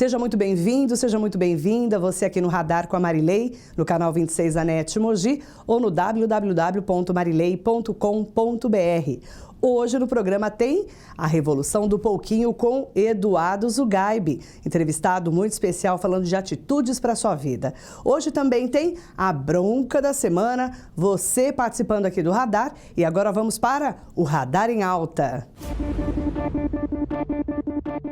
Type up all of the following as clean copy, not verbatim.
Seja muito bem-vindo, seja muito bem-vinda, você aqui no Radar com a Marilei, no canal 26 da NET Mogi ou no www.marilei.com.br. Hoje no programa tem a Revolução do Pouquinho com Eduardo Zugaib, entrevistado muito especial falando de atitudes para a sua vida. Hoje também tem a Bronca da Semana, você participando aqui do Radar. E agora vamos para o Radar em Alta.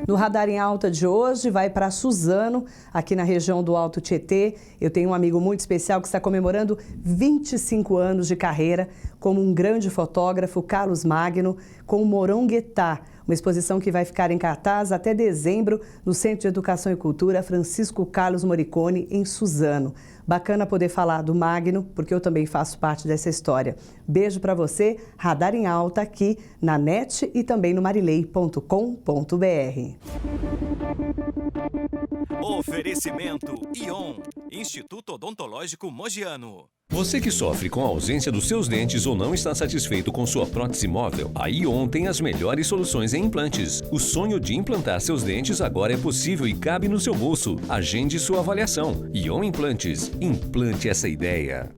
No Radar em Alta de hoje vai para Suzano, aqui na região do Alto Tietê. Eu tenho um amigo muito especial que está comemorando 25 anos de carreira como um grande fotógrafo, Carlos Magno, com o Moronguetá, uma exposição que vai ficar em cartaz até dezembro no Centro de Educação e Cultura Francisco Carlos Morricone, em Suzano. Bacana poder falar do Magno, porque eu também faço parte dessa história. Beijo para você, Radar em Alta aqui na NET e também no marilei.com.br. Oferecimento Ion, Instituto Odontológico Mogiano. Você que sofre com a ausência dos seus dentes ou não está satisfeito com sua prótese móvel, a Ion tem as melhores soluções em implantes. O sonho de implantar seus dentes agora é possível e cabe no seu bolso. Agende sua avaliação. Ion Implantes. Implante essa ideia.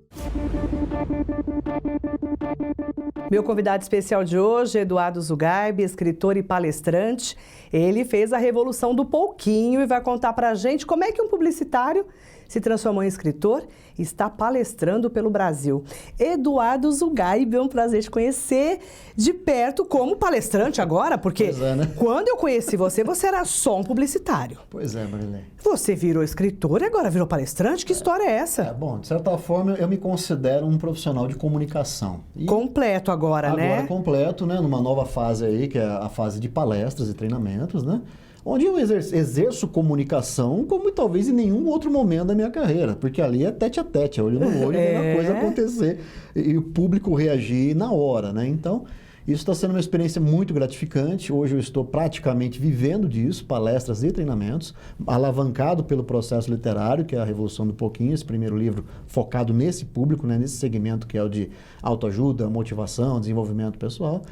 Meu convidado especial de hoje, Eduardo Zugaib, escritor e palestrante. Ele fez a Revolução do Pouquinho e vai contar pra gente como é que um publicitário se transformou em escritor e está palestrando pelo Brasil. Eduardo Zugaib, é um prazer te conhecer de perto como palestrante agora, porque quando eu conheci você, você era só um publicitário. Pois é, Marilei. Você virou escritor e agora virou palestrante? Que história é essa? Bom, de certa forma, eu me considero um profissional de comunicação. Completo agora, né? Agora completo, né? Numa nova fase aí, que é a fase de palestras e treinamentos, né? Onde eu exerço comunicação como talvez em nenhum outro momento da minha carreira, porque ali é tete a tete, é olho no olho, vendo a coisa acontecer e o público reagir na hora, né? Então, isso está sendo uma experiência muito gratificante. Hoje eu estou praticamente vivendo disso, palestras e treinamentos, alavancado pelo processo literário, que é a Revolução do Pouquinho, esse primeiro livro focado nesse público, né? Nesse segmento que é o de autoajuda, motivação, desenvolvimento pessoal.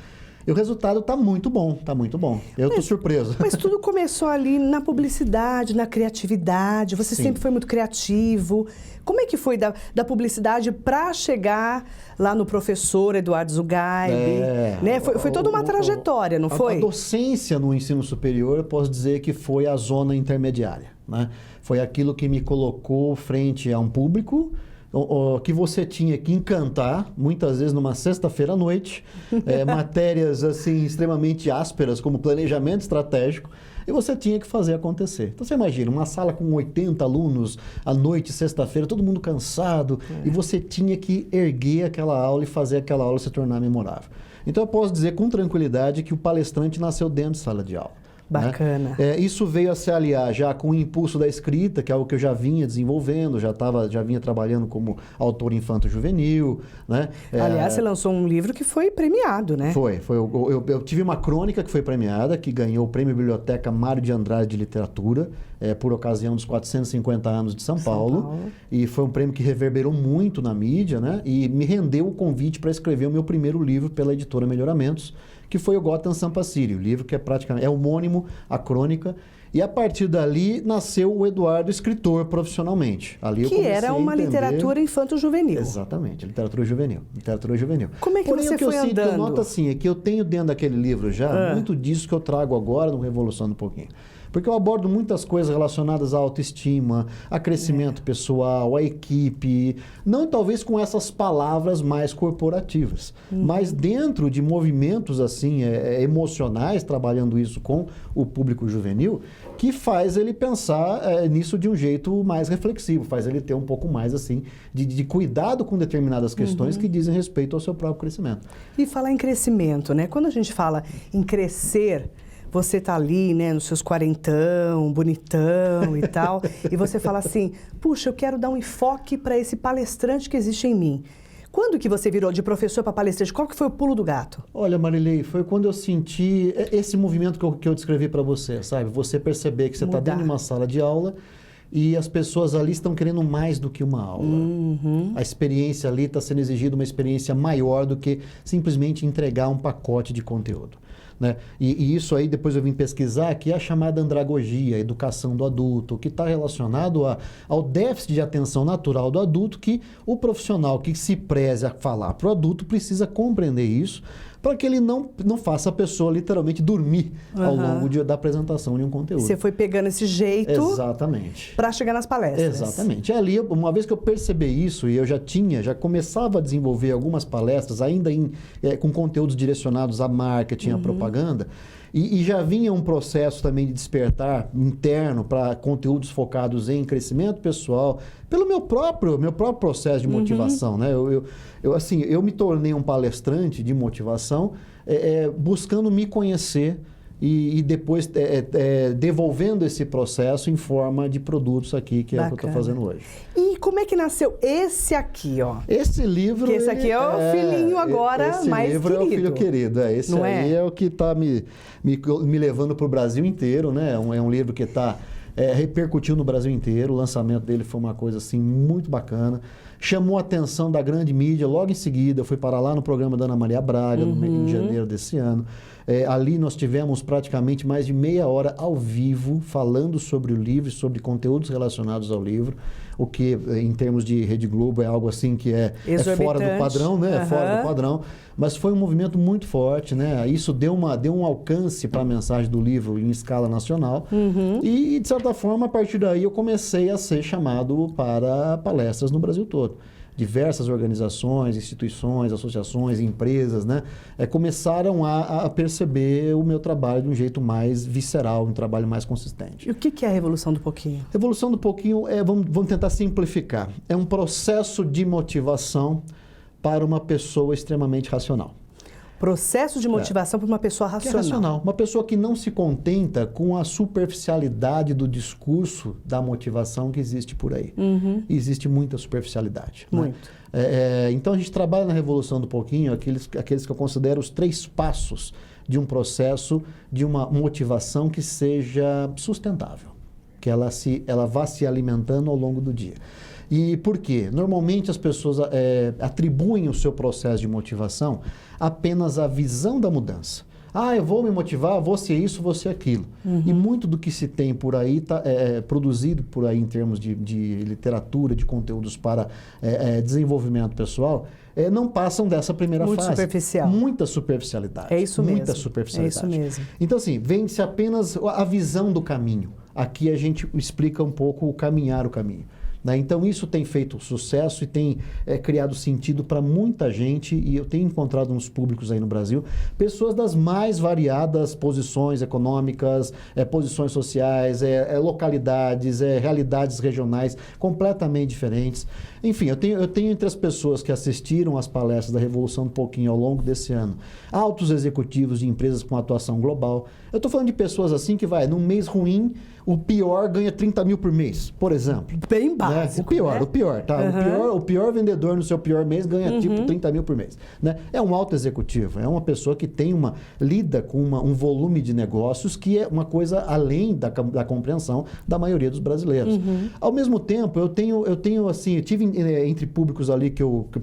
E o resultado está muito bom, está muito bom. Eu estou surpreso. Mas tudo começou ali na publicidade, na criatividade. Você sempre foi muito criativo. Como é que foi da publicidade para chegar lá no professor Eduardo Zugaib? Né? Foi toda uma trajetória, não foi? A docência no ensino superior, eu posso dizer que foi a zona intermediária, né? Foi aquilo que me colocou frente a um público que você tinha que encantar, muitas vezes numa sexta-feira à noite, matérias assim extremamente ásperas, como planejamento estratégico, e você tinha que fazer acontecer. Então você imagina, uma sala com 80 alunos, à noite, sexta-feira, todo mundo cansado, e você tinha que erguer aquela aula e fazer aquela aula se tornar memorável. Então eu posso dizer com tranquilidade que o palestrante nasceu dentro de sala de aula. Bacana. Né? Isso veio a se aliar já com o impulso da escrita, que é algo que eu já vinha desenvolvendo, já vinha trabalhando como autor infanto-juvenil. Né? Aliás, você lançou um livro que foi premiado, né? Foi. Eu tive uma crônica que foi premiada, que ganhou o Prêmio Biblioteca Mário de Andrade de Literatura, por ocasião dos 450 anos de São Paulo. E foi um prêmio que reverberou muito na mídia, né? E me rendeu o convite para escrever o meu primeiro livro pela editora Melhoramentos, que foi o Gotham Sampa City, o livro que é homônimo à crônica, e a partir dali nasceu o Eduardo escritor profissionalmente. Ali eu comecei era uma literatura infanto-juvenil. Exatamente, literatura juvenil. Como é que você foi andando? Eu noto assim, é que eu tenho dentro daquele livro já muito disso que eu trago agora no Revolução do Pouquinho. Porque eu abordo muitas coisas relacionadas à autoestima, a crescimento pessoal, a equipe, não talvez com essas palavras mais corporativas, mas dentro de movimentos assim emocionais, trabalhando isso com o público juvenil, que faz ele pensar nisso de um jeito mais reflexivo, faz ele ter um pouco mais assim de cuidado com determinadas questões que dizem respeito ao seu próprio crescimento. E falar em crescimento, né? Quando a gente fala em crescer, você tá ali, né, nos seus quarentão, bonitão e tal, e você fala assim, puxa, eu quero dar um enfoque para esse palestrante que existe em mim. Quando que você virou de professor para palestrante? Qual que foi o pulo do gato? Olha, Marilei, foi quando eu senti esse movimento que eu descrevi para você, sabe? Você perceber que você está dentro de uma sala de aula e as pessoas ali estão querendo mais do que uma aula. A experiência ali está sendo exigida uma experiência maior do que simplesmente entregar um pacote de conteúdo. né? E isso aí, depois eu vim pesquisar, que é a chamada andragogia, a educação do adulto, que está relacionado ao déficit de atenção natural do adulto, que o profissional que se preze a falar para o adulto precisa compreender isso, para que ele não faça a pessoa literalmente dormir ao longo da apresentação de um conteúdo. Você foi pegando esse jeito... Exatamente. Para chegar nas palestras. Exatamente. Ali, uma vez que eu percebi isso, e eu já começava a desenvolver algumas palestras, ainda com conteúdos direcionados a marketing, a propaganda, e já vinha um processo também de despertar interno para conteúdos focados em crescimento pessoal, pelo meu próprio processo de motivação, né? Eu me tornei um palestrante de motivação, buscando me conhecer e depois devolvendo esse processo em forma de produtos aqui, que é o que eu estou fazendo hoje. E como é que nasceu esse aqui, ó? Esse livro... Que esse aqui é o filhinho agora mais querido. Esse livro é o filho querido. Esse não aí é o que está me levando para o Brasil inteiro, né? É um livro que repercutiu no Brasil inteiro. O lançamento dele foi uma coisa assim muito bacana. Chamou a atenção da grande mídia. Logo em seguida, eu fui parar lá no programa da Ana Maria Braga, em janeiro desse ano. Ali nós tivemos praticamente mais de meia hora ao vivo, falando sobre o livro, sobre conteúdos relacionados ao livro, o que, em termos de Rede Globo, é algo assim que é fora do padrão, né? É fora do padrão. Mas foi um movimento muito forte, né? Isso deu um alcance para a mensagem do livro em escala nacional. E, de certa forma, a partir daí eu comecei a ser chamado para palestras no Brasil todo. Diversas organizações, instituições, associações, empresas, né? Começaram a perceber o meu trabalho de um jeito mais visceral, um trabalho mais consistente. E o que é a Revolução do Pouquinho? Revolução do Pouquinho, vamos tentar simplificar. É um processo de motivação para uma pessoa extremamente racional. Processo de motivação para uma pessoa racional. Uma pessoa que não se contenta com a superficialidade do discurso da motivação que existe por aí. Existe muita superficialidade. Muito. Né? Então a gente trabalha na Revolução do Pouquinho, aqueles que eu considero os 3 passos de um processo de uma motivação que seja sustentável, que ela vá se alimentando ao longo do dia. E por quê? Normalmente as pessoas atribuem o seu processo de motivação apenas à visão da mudança. Eu vou me motivar, vou ser isso, vou ser aquilo. E muito do que se tem por aí, produzido por aí em termos de literatura, de conteúdos para desenvolvimento pessoal, não passam dessa primeira fase. Muito superficial. Muita superficialidade. É isso mesmo. Muita superficialidade. É isso mesmo. Então, assim, vende-se apenas a visão do caminho. Aqui a gente explica um pouco o caminhar o caminho. Né? Então, isso tem feito sucesso e tem criado sentido para muita gente, e eu tenho encontrado nos públicos aí no Brasil pessoas das mais variadas posições econômicas, posições sociais, localidades, realidades regionais completamente diferentes. Enfim, eu tenho entre as pessoas que assistiram às palestras da Revolução do Pouquinho ao longo desse ano, altos executivos de empresas com atuação global. Eu estou falando de pessoas assim que num mês ruim, o pior ganha 30 mil por mês, por exemplo. Bem básico, né? O pior, tá? O pior vendedor no seu pior mês ganha tipo 30 mil por mês. Né? É um alto executivo, é uma pessoa que lida com um volume de negócios que é uma coisa além da compreensão da maioria dos brasileiros. Ao mesmo tempo, eu tive entre públicos ali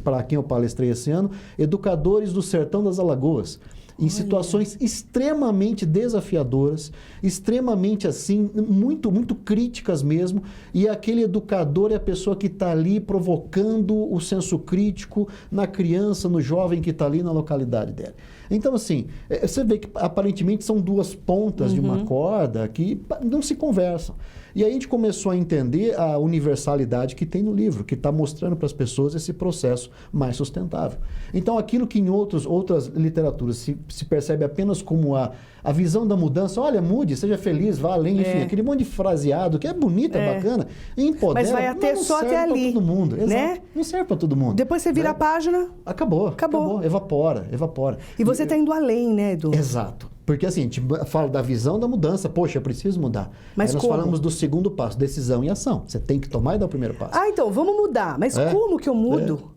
para quem eu palestrei esse ano, educadores do sertão das Alagoas, em situações extremamente desafiadoras, extremamente assim, muito, muito críticas mesmo, e aquele educador é a pessoa que está ali provocando o senso crítico na criança, no jovem que está ali na localidade dele. Então, assim, você vê que aparentemente são 2 pontas de uma corda que não se conversam. E aí a gente começou a entender a universalidade que tem no livro, que está mostrando para as pessoas esse processo mais sustentável. Então, aquilo que em outras literaturas se percebe apenas como a visão da mudança, olha, mude, seja feliz, vá além, enfim, aquele monte de fraseado que é bonito, é bacana, empodera, mas vai até só até ali, todo mundo, né? Não serve para todo mundo. Depois você vira a página, acabou, evapora. E você está indo além, né, Edu? Exato. Porque assim, a gente fala da visão da mudança, poxa, eu preciso mudar. Mas aí nós falamos do segundo passo, decisão e ação. Você tem que tomar e dar o primeiro passo. Então, vamos mudar. Mas como que eu mudo?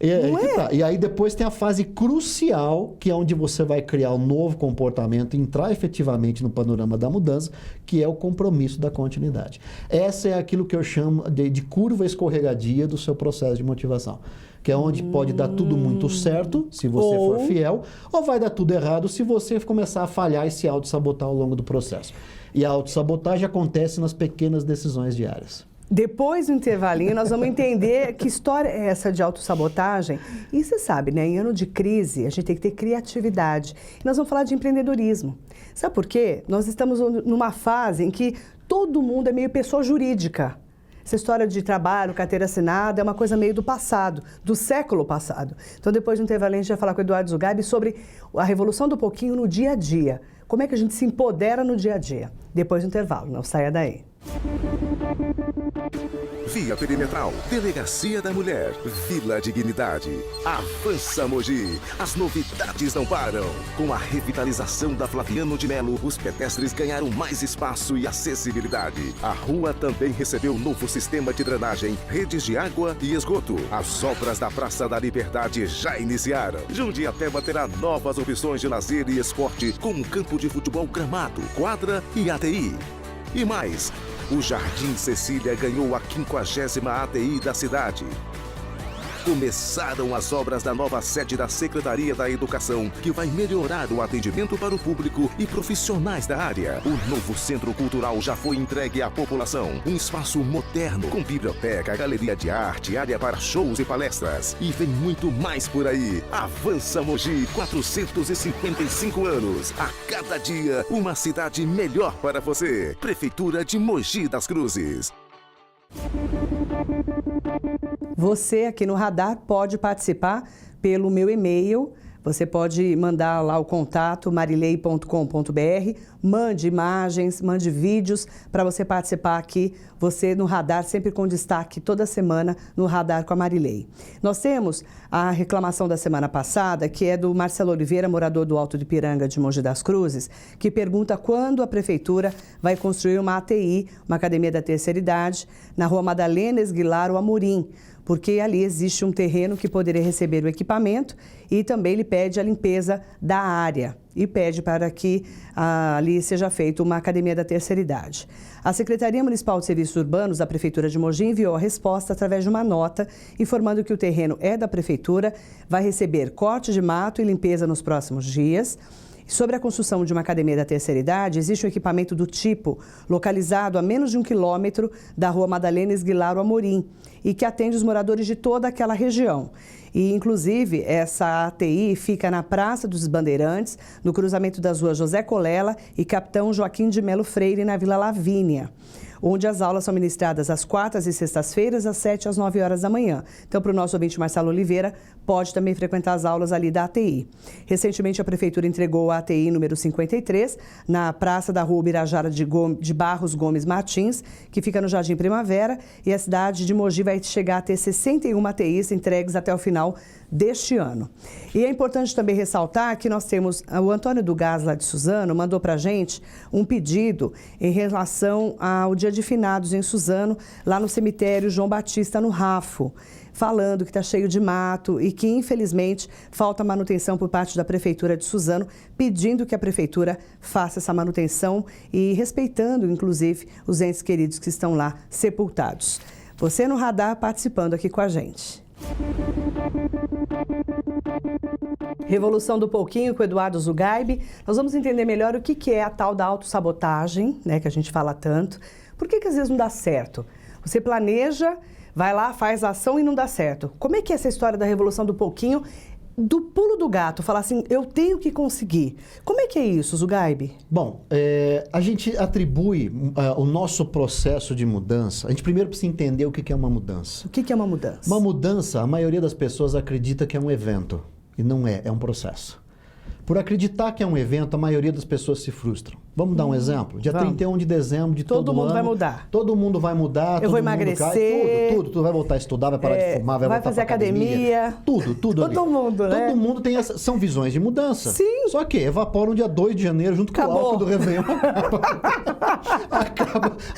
Tá. E aí depois tem a fase crucial, que é onde você vai criar um novo comportamento, entrar efetivamente no panorama da mudança, que é o compromisso da continuidade. Essa é aquilo que eu chamo de curva escorregadia do seu processo de motivação. Que é onde pode dar tudo muito certo, se você for fiel, ou vai dar tudo errado se você começar a falhar e se auto-sabotar ao longo do processo. E a autossabotagem acontece nas pequenas decisões diárias. Depois do intervalinho, nós vamos entender que história é essa de autossabotagem. E você sabe, né? Em ano de crise, a gente tem que ter criatividade. E nós vamos falar de empreendedorismo. Sabe por quê? Nós estamos numa fase em que todo mundo é meio pessoa jurídica. Essa história de trabalho, carteira assinada, é uma coisa meio do passado, do século passado. Então, depois do intervalinho, a gente vai falar com o Eduardo Zugaib sobre a revolução do pouquinho no dia a dia. Como é que a gente se empodera no dia a dia? Depois do intervalo, não saia daí. Via Perimetral, Delegacia da Mulher, Vila Dignidade. Avança Mogi, as novidades não param. Com a revitalização da Flaviano de Melo, os pedestres ganharam mais espaço e acessibilidade. A rua também recebeu novo sistema de drenagem, redes de água e esgoto. As obras da Praça da Liberdade já iniciaram. Jundiapeba terá novas opções de lazer e esporte, com um campo de futebol gramado, quadra e ATI. E mais, o Jardim Cecília ganhou a 50ª ATI da cidade. Começaram as obras da nova sede da Secretaria da Educação, que vai melhorar o atendimento para o público e profissionais da área. O novo Centro Cultural já foi entregue à população. Um espaço moderno, com biblioteca, galeria de arte, área para shows e palestras. E vem muito mais por aí. Avança Mogi, 455 anos. A cada dia, uma cidade melhor para você. Prefeitura de Mogi das Cruzes. Você aqui no Radar pode participar pelo meu e-mail. Você pode mandar lá o contato marilei.com.br, mande imagens, mande vídeos para você participar aqui, você no Radar, sempre com destaque toda semana no Radar com a Marilei. Nós temos a reclamação da semana passada, que é do Marcelo Oliveira, morador do Alto de Piranga de Mogi das Cruzes, que pergunta quando a Prefeitura vai construir uma ATI, uma Academia da Terceira Idade, na Rua Madalena Esguilar, o Amorim, porque ali existe um terreno que poderia receber o equipamento e também ele pede a limpeza da área e pede para que ali seja feita uma academia da terceira idade. A Secretaria Municipal de Serviços Urbanos da Prefeitura de Mogi enviou a resposta através de uma nota informando que o terreno é da Prefeitura, vai receber corte de mato e limpeza nos próximos dias. Sobre a construção de uma academia da terceira idade, existe um equipamento do tipo localizado a menos de 1 quilômetro da Rua Madalena Esguilar, o Amorim, e que atende os moradores de toda aquela região. E, inclusive, essa ATI fica na Praça dos Bandeirantes, no cruzamento das ruas José Colela e Capitão Joaquim de Melo Freire, na Vila Lavínia, onde as aulas são ministradas às quartas e sextas-feiras, às 7 às 9 horas da manhã. Então, para o nosso ouvinte Marcelo Oliveira, pode também frequentar as aulas ali da ATI. Recentemente, a Prefeitura entregou a ATI número 53, na Praça da Rua Ubirajara de Barros Gomes Martins, que fica no Jardim Primavera, e a cidade de Mogi vai chegar a ter 61 ATIs entregues até o final deste ano. E é importante também ressaltar que nós temos, o Antônio do Gás, lá de Suzano, mandou para a gente um pedido em relação ao Dia de Finados em Suzano, lá no cemitério João Batista, no Rafo, falando que está cheio de mato e que, infelizmente, falta manutenção por parte da Prefeitura de Suzano, pedindo que a Prefeitura faça essa manutenção e respeitando, inclusive, os entes queridos que estão lá sepultados. Você no Radar participando aqui com a gente. Revolução do Pouquinho com o Eduardo Zugaib. Nós vamos entender melhor o que é a tal da autossabotagem, né, que a gente fala tanto. Por que às vezes não dá certo? Você planeja, vai lá, faz a ação e não dá certo. Como é que é essa história da Revolução do Pouquinho, do pulo do gato, falar assim, eu tenho que conseguir? Como é que é isso, Zugaib? Bom, a gente atribui o nosso processo de mudança. A gente primeiro precisa entender o que é uma mudança. O que é uma mudança? Uma mudança, a maioria das pessoas acredita que é um evento. E não é, é um processo. Por acreditar que é um evento, a maioria das pessoas se frustram. Vamos dar um exemplo? Dia 31 de dezembro de todo mundo ano, vai mudar. Todo mundo vai mudar. Eu vou emagrecer. Tudo. Vai voltar a estudar, vai parar de fumar, vai voltar fazer academia. Tudo. Todo mundo, né? Todo mundo tem são visões de mudança. Sim. Só que evaporam dia 2 de janeiro junto com o álcool do Réveillon.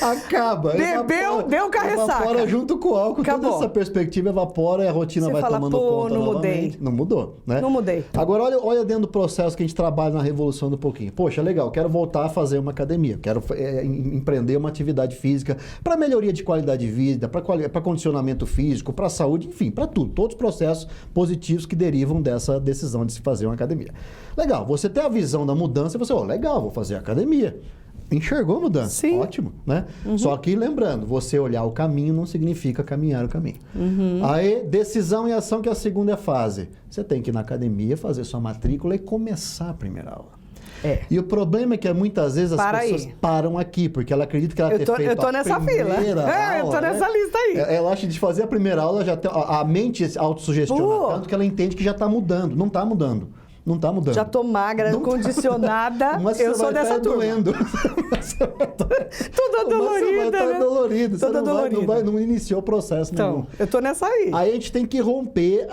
Acaba. Bebeu, deu carressaca. Evapora junto com o álcool. Acabou. Toda essa perspectiva evapora e a rotina vai tomando conta não novamente. Mudei. Não mudou, né? Não mudei. Agora, olha dentro do processo que a gente trabalha na Revolução do Pouquinho. Poxa, legal, quero voltar fazer uma academia, quero empreender uma atividade física para melhoria de qualidade de vida, para condicionamento físico, para saúde, enfim, para tudo. Todos os processos positivos que derivam dessa decisão de se fazer uma academia. Legal, você tem a visão da mudança e você, legal, vou fazer academia. Enxergou a mudança? Sim. Ótimo, né? Só que lembrando, você olhar o caminho não significa caminhar o caminho. Aí, decisão e ação, que é a segunda fase. Você tem que ir na academia, fazer sua matrícula e começar a primeira aula. E o problema é que muitas vezes as pessoas param aqui, porque ela acredita que ela tem feito eu tô nessa fila. Eu tô nessa lista aí. Ela acha que de fazer a primeira aula, já tem, a mente autossugestiona tanto que ela entende que já está mudando. Não está mudando. Não está mudando. Já tô magra, condicionada. Eu sou dessa turma. Doendo. Toda dolorida, né? Dolorida. Você Toda dolorida. Não iniciou o processo nenhum. Então, eu tô nessa aí. Aí a gente tem que romper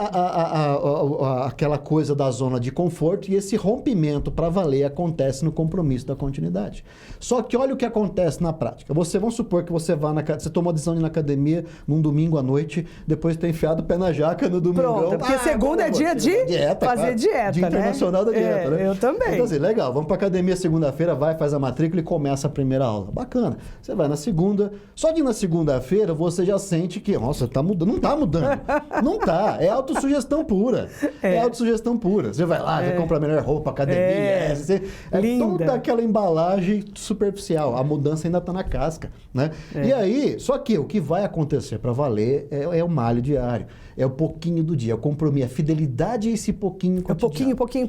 aquela coisa da zona de conforto, e esse rompimento para valer acontece no compromisso da continuidade. Só que olha o que acontece na prática. Vamos supor que você você tomou a decisão de ir na academia num domingo à noite, depois de ter enfiado o pé na jaca no domingão. Pronto, porque segunda é dia de fazer dieta, Dia internacional da dieta, né? Eu também. Então assim, legal, vamos pra academia segunda-feira, faz a matrícula e começa a primeira aula. Bacana. Você vai na segunda, só de ir na segunda-feira você já sente que, nossa, tá mudando. Não tá mudando. Não tá. É autossugestão pura. É autossugestão pura. Você vai lá, já compra a melhor roupa, academia. Toda aquela embalagem superficial. A mudança ainda tá na casca, né? E aí, só que o que vai acontecer para valer é o malho diário. É o pouquinho do dia, é o compromisso, a fidelidade a esse pouquinho cotidiano. Pouquinho.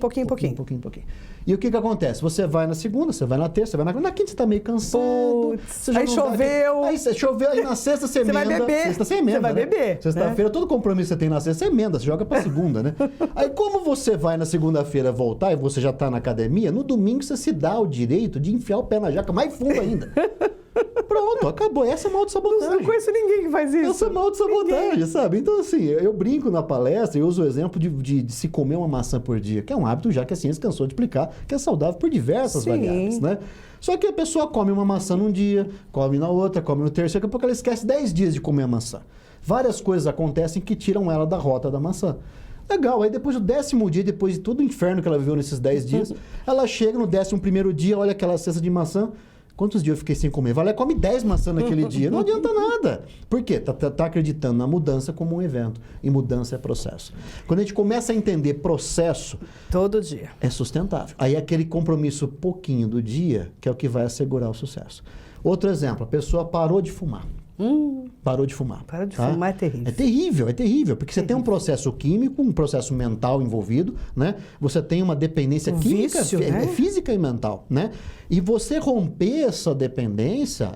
E o que acontece? Você vai na segunda, você vai na terça, você vai na quinta, você tá meio cansado. Aí choveu. Aí choveu, aí na sexta você emenda. Vai beber. Sexta você emenda, você vai beber. Sexta-feira, todo compromisso que você tem na sexta, você emenda, você joga pra segunda, né? Aí como você vai na segunda-feira voltar e você já tá na academia, no domingo você se dá o direito de enfiar o pé na jaca mais fundo ainda. Pronto, acabou. Essa é mal-de-sabotagem. Não conheço ninguém que faz isso. Essa é mal-de-sabotagem, sabe? Então, assim, eu brinco na palestra e uso o exemplo de se comer uma maçã por dia, que é um hábito já que a ciência cansou de explicar, que é saudável por diversas variáveis, né? Só que a pessoa come uma maçã num dia, come na outra, come no terceiro, daqui a pouco ela esquece 10 dias de comer a maçã. Várias coisas acontecem que tiram ela da rota da maçã. Legal, aí depois do 10º dia, depois de todo o inferno que ela viveu nesses 10 dias, ela chega no 11º dia, olha aquela cesta de maçã. Quantos dias eu fiquei sem comer? Vai lá e come 10 maçãs naquele dia. Não adianta nada. Por quê? Tá acreditando na mudança como um evento. E mudança é processo. Quando a gente começa a entender processo... Todo dia. É sustentável. Aí é aquele compromisso pouquinho do dia que é o que vai assegurar o sucesso. Outro exemplo, a pessoa parou de fumar. Parou de fumar. Para de fumar é terrível. É terrível, porque você tem um processo químico, um processo mental envolvido, né? Você tem uma dependência química, vício, né? Física e mental, né? E você romper essa dependência,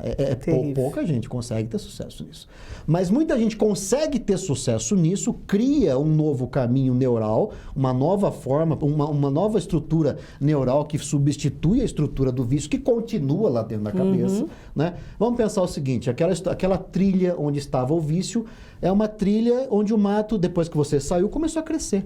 pouca gente consegue ter sucesso nisso. Mas muita gente consegue ter sucesso nisso, cria um novo caminho neural, uma nova forma, uma nova estrutura neural que substitui a estrutura do vício, que continua lá dentro da cabeça, né? Vamos pensar o seguinte, aquela trilha onde estava o vício é uma trilha onde o mato, depois que você saiu, começou a crescer.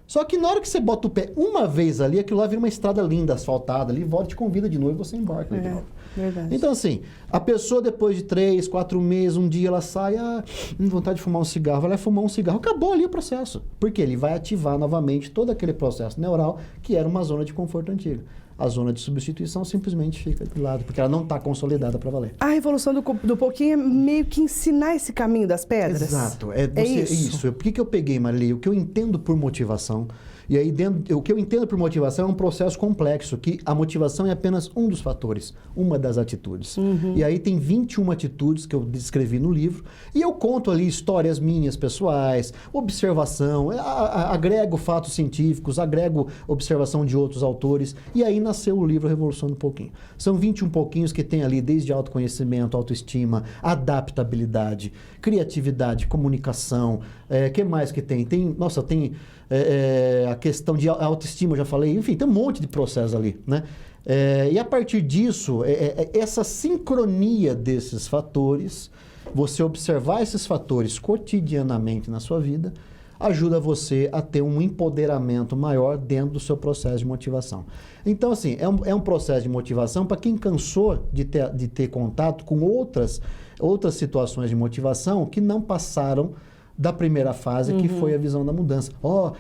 Só que na hora que você bota o pé uma vez ali, aquilo lá vira uma estrada linda, asfaltada ali, volta e te convida de novo e você embarca ali de novo. Verdade. Então assim, a pessoa depois de 3, 4 meses, um dia ela sai, vontade de fumar um cigarro, vai lá fumar um cigarro, acabou ali o processo. Porque ele vai ativar novamente todo aquele processo neural que era uma zona de conforto antiga. A zona de substituição simplesmente fica de lado, porque ela não está consolidada para valer. A revolução do pouquinho é meio que ensinar esse caminho das pedras. Exato. Isso. Por que eu peguei, Marli? O que eu entendo por motivação, e aí o que eu entendo por motivação é um processo complexo, que a motivação é apenas um dos fatores, uma das atitudes. E aí tem 21 atitudes que eu descrevi no livro, e eu conto ali histórias minhas pessoais, observação, agrego fatos científicos, agrego observação de outros autores, e aí nasceu o livro Revolução do Pouquinho. São 21 pouquinhos que tem ali desde autoconhecimento, autoestima, adaptabilidade, criatividade, comunicação, que mais que tem? Tem a questão de autoestima, eu já falei, enfim, tem um monte de processos ali, né? E a partir disso, essa sincronia desses fatores, você observar esses fatores cotidianamente na sua vida, ajuda você a ter um empoderamento maior dentro do seu processo de motivação. Então, assim, é um processo de motivação para quem cansou de ter contato com outras situações de motivação que não passaram da primeira fase, que foi a visão da mudança.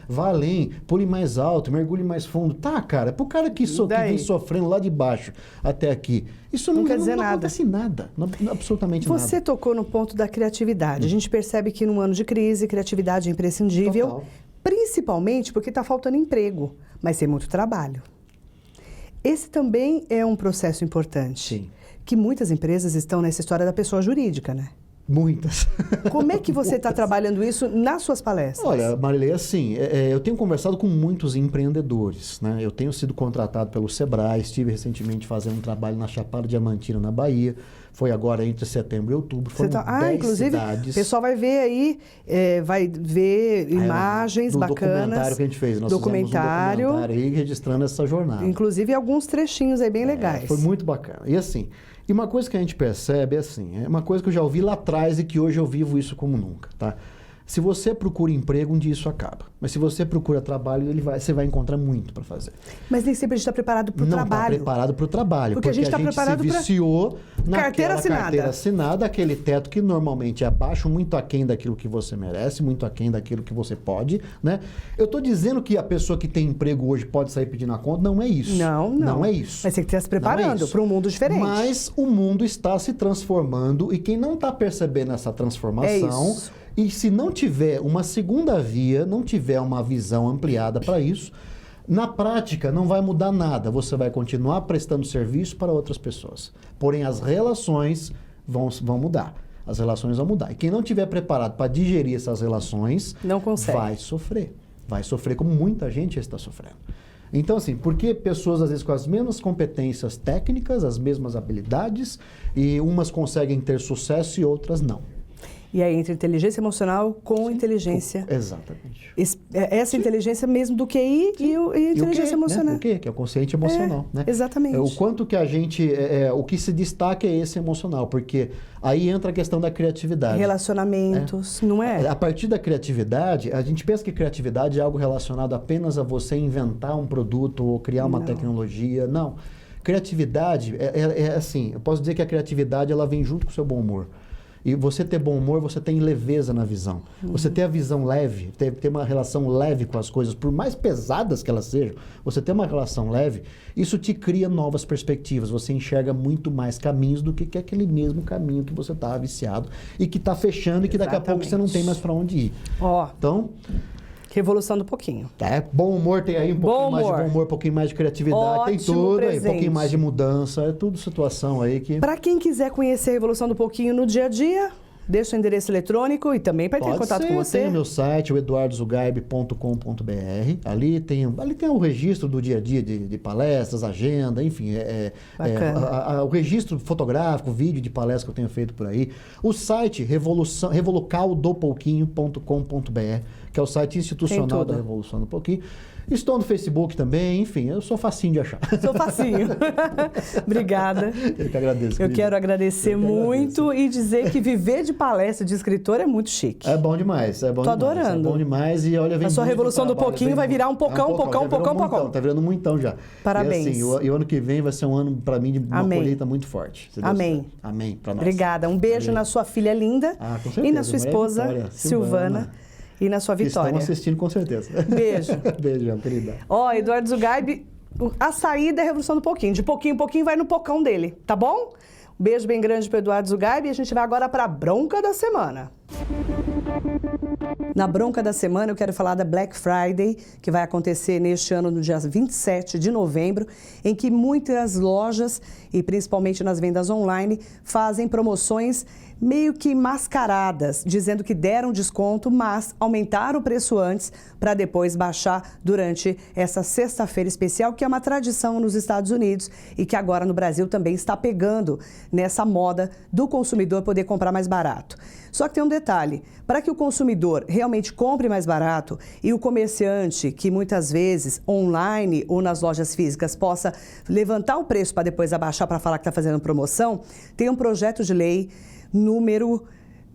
Vá além, pule mais alto, mergulhe mais fundo. Tá, cara, pro cara que vem sofrendo lá de baixo até aqui, isso não quer dizer nada. Não acontece nada, absolutamente nada. Você tocou no ponto da criatividade. A gente percebe que num ano de crise, criatividade é imprescindível, Total. Principalmente porque está faltando emprego, mas tem muito trabalho. Esse também é um processo importante. Sim. Que muitas empresas estão nessa história da pessoa jurídica, né? Muitas. Como é que você está trabalhando isso nas suas palestras? Olha, Marilei, assim, eu tenho conversado com muitos empreendedores, né? Eu tenho sido contratado pelo Sebrae, estive recentemente fazendo um trabalho na Chapada Diamantina, na Bahia. Foi agora entre setembro e outubro. Foram 10 inclusive, cidades. O pessoal vai ver aí, vai ver imagens do bacanas. Documentário que a gente fez. Nós fizemos um documentário aí registrando essa jornada. Inclusive alguns trechinhos aí bem legais. Foi muito bacana. E assim, uma coisa que a gente percebe é uma coisa que eu já ouvi lá atrás e que hoje eu vivo isso como nunca, tá? Se você procura emprego, um dia isso acaba. Mas se você procura trabalho, você vai encontrar muito para fazer. Mas nem sempre a gente está preparado para o trabalho. Não está preparado para o trabalho. Porque a gente está preparado se viciou carteira assinada, aquele teto que normalmente é abaixo, muito aquém daquilo que você merece, muito aquém daquilo que você pode, né? Eu estou dizendo que a pessoa que tem emprego hoje pode sair pedindo a conta, não é isso. Não é isso. Mas tem que estar se preparando para um mundo diferente. Mas o mundo está se transformando e quem não está percebendo essa transformação... E se não tiver uma segunda via, não tiver uma visão ampliada para isso, na prática não vai mudar nada. Você vai continuar prestando serviço para outras pessoas. Porém, as relações vão mudar. As relações vão mudar. E quem não estiver preparado para digerir essas relações, não consegue. Vai sofrer. Vai sofrer como muita gente está sofrendo. Então, assim, porque pessoas, às vezes, com as mesmas competências técnicas, as mesmas habilidades, e umas conseguem ter sucesso e outras não. E aí, entre inteligência emocional com inteligência. Exatamente. Essa inteligência mesmo do QI e inteligência emocional. Né? O quê? Que é o consciente emocional. Né? Exatamente. O quanto que a gente... o que se destaca é esse emocional, porque aí entra a questão da criatividade. Relacionamentos, não é? A partir da criatividade, a gente pensa que criatividade é algo relacionado apenas a você inventar um produto ou criar uma tecnologia. Não. Criatividade é assim, eu posso dizer que a criatividade ela vem junto com o seu bom humor. E você ter bom humor, você tem leveza na visão. Você ter a visão leve, ter uma relação leve com as coisas, por mais pesadas que elas sejam, você ter uma relação leve, isso te cria novas perspectivas. Você enxerga muito mais caminhos do que aquele mesmo caminho que você estava viciado e que está fechando e que daqui a pouco você não tem mais para onde ir. Então... Revolução do pouquinho. Bom humor tem aí um pouquinho mais de bom humor, um pouquinho mais de criatividade, ótimo tem tudo aí, um presente. pouquinho mais de mudança, é tudo situação aí que... Para quem quiser conhecer a Revolução do Pouquinho no dia a dia, deixa o endereço eletrônico e também para ter contato com você. Tem o meu site, o eduardozugaib.com.br. Ali tem o registro do dia a dia de palestras, agenda, enfim. O registro fotográfico, vídeo de palestras que eu tenho feito por aí. O site revolucaldopouquinho.com.br, que é o site institucional da Revolução do Pouquinho. Estou no Facebook também, enfim, eu sou facinho de achar. Sou facinho. Obrigada. Eu que agradeço. Eu quero agradecer muito e dizer que viver de palestra de escritor é muito chique. É bom demais, é bom demais. Tô adorando. É bom demais e olha, vem a sua Revolução do Pouquinho vai virar um pocão. Tá virando muitão já. Parabéns. E assim, o ano que vem vai ser um ano, para mim, de uma colheita muito forte. Amém. Amém. Pra nós. Obrigada. Um beijo na sua filha linda com certeza, e na sua esposa, Vitória, Silvana. E na sua Vitória. Estão assistindo com certeza. Beijo. Beijão, querida. Eduardo Zugaib, a saída é a Revolução do Pouquinho. De pouquinho em pouquinho vai no pocão dele, tá bom? Um beijo bem grande para Eduardo Zugaib e a gente vai agora para a bronca da semana. Na bronca da semana eu quero falar da Black Friday, que vai acontecer neste ano no dia 27 de novembro, em que muitas lojas, e principalmente nas vendas online, fazem promoções meio que mascaradas, dizendo que deram desconto, mas aumentaram o preço antes para depois baixar durante essa sexta-feira especial, que é uma tradição nos Estados Unidos e que agora no Brasil também está pegando nessa moda do consumidor poder comprar mais barato. Só que tem um detalhe, para que o consumidor realmente compre mais barato e o comerciante, que muitas vezes online ou nas lojas físicas possa levantar o preço para depois abaixar para falar que está fazendo promoção, tem um projeto de lei número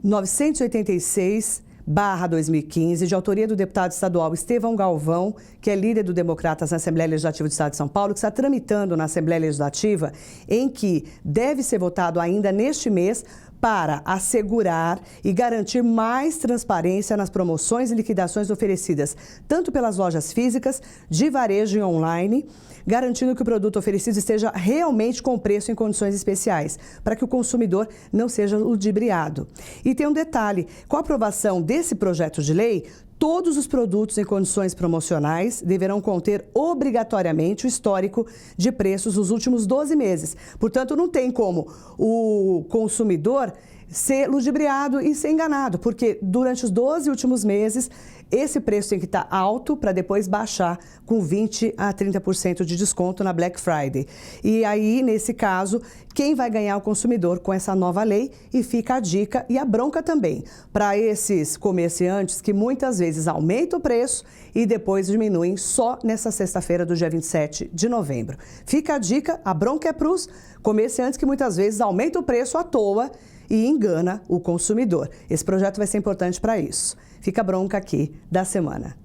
986/2015, de autoria do deputado estadual Estevão Galvão, que é líder do Democratas na Assembleia Legislativa do Estado de São Paulo, que está tramitando na Assembleia Legislativa, em que deve ser votado ainda neste mês para assegurar e garantir mais transparência nas promoções e liquidações oferecidas, tanto pelas lojas físicas, de varejo e online, garantindo que o produto oferecido esteja realmente com preço em condições especiais, para que o consumidor não seja ludibriado. E tem um detalhe, com a aprovação desse projeto de lei, todos os produtos em condições promocionais deverão conter obrigatoriamente o histórico de preços dos últimos 12 meses. Portanto, não tem como o consumidor ser ludibriado e ser enganado, porque durante os 12 últimos meses, esse preço tem que estar alto para depois baixar com 20% a 30% de desconto na Black Friday. E aí, nesse caso, quem vai ganhar é o consumidor com essa nova lei? E fica a dica e a bronca também para esses comerciantes que muitas vezes aumentam o preço e depois diminuem só nessa sexta-feira do dia 27 de novembro. Fica a dica, a bronca é para os comerciantes que muitas vezes aumentam o preço à toa e engana o consumidor. Esse projeto vai ser importante para isso. Fica a bronca aqui da semana.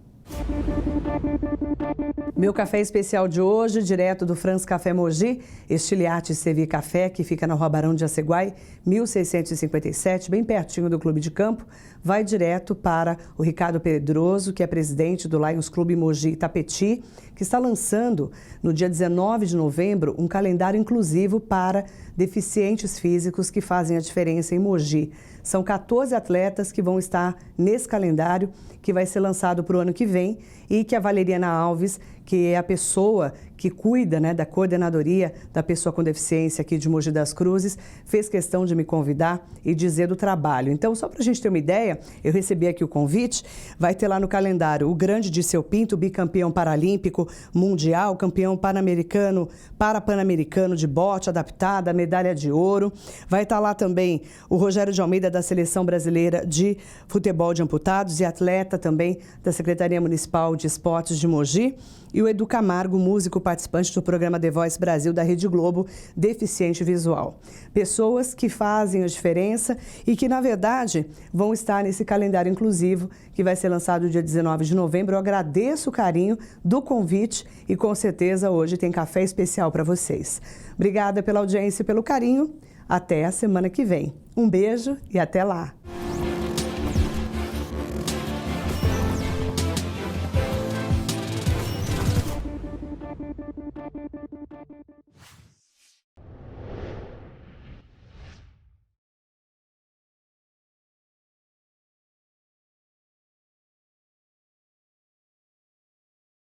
Meu café especial de hoje, direto do Franz Café Mogi, Estiliate Sevi Café, que fica na Rua Barão de Jaceguai, 1657, bem pertinho do Clube de Campo, vai direto para o Ricardo Pedroso, que é presidente do Lions Clube Mogi Itapetí, que está lançando no dia 19 de novembro um calendário inclusivo para deficientes físicos que fazem a diferença em Mogi. São 14 atletas que vão estar nesse calendário, que vai ser lançado para o ano que vem e que a Valeriana Alves, que é a pessoa que cuida, da coordenadoria da pessoa com deficiência aqui de Mogi das Cruzes, fez questão de me convidar e dizer do trabalho. Então, só para a gente ter uma ideia, eu recebi aqui o convite, vai ter lá no calendário o grande Dirceu Pinto, bicampeão paralímpico mundial, campeão pan-americano, para-pan-americano de bote adaptada, medalha de ouro. Vai estar lá também o Rogério de Almeida, da Seleção Brasileira de Futebol de Amputados e atleta também da Secretaria Municipal de Esportes de Mogi. E o Edu Camargo, músico participante do programa The Voice Brasil da Rede Globo, deficiente visual. Pessoas que fazem a diferença e que, na verdade, vão estar nesse calendário inclusivo que vai ser lançado no dia 19 de novembro. Eu agradeço o carinho do convite e, com certeza, hoje tem café especial para vocês. Obrigada pela audiência e pelo carinho. Até a semana que vem. Um beijo e até lá!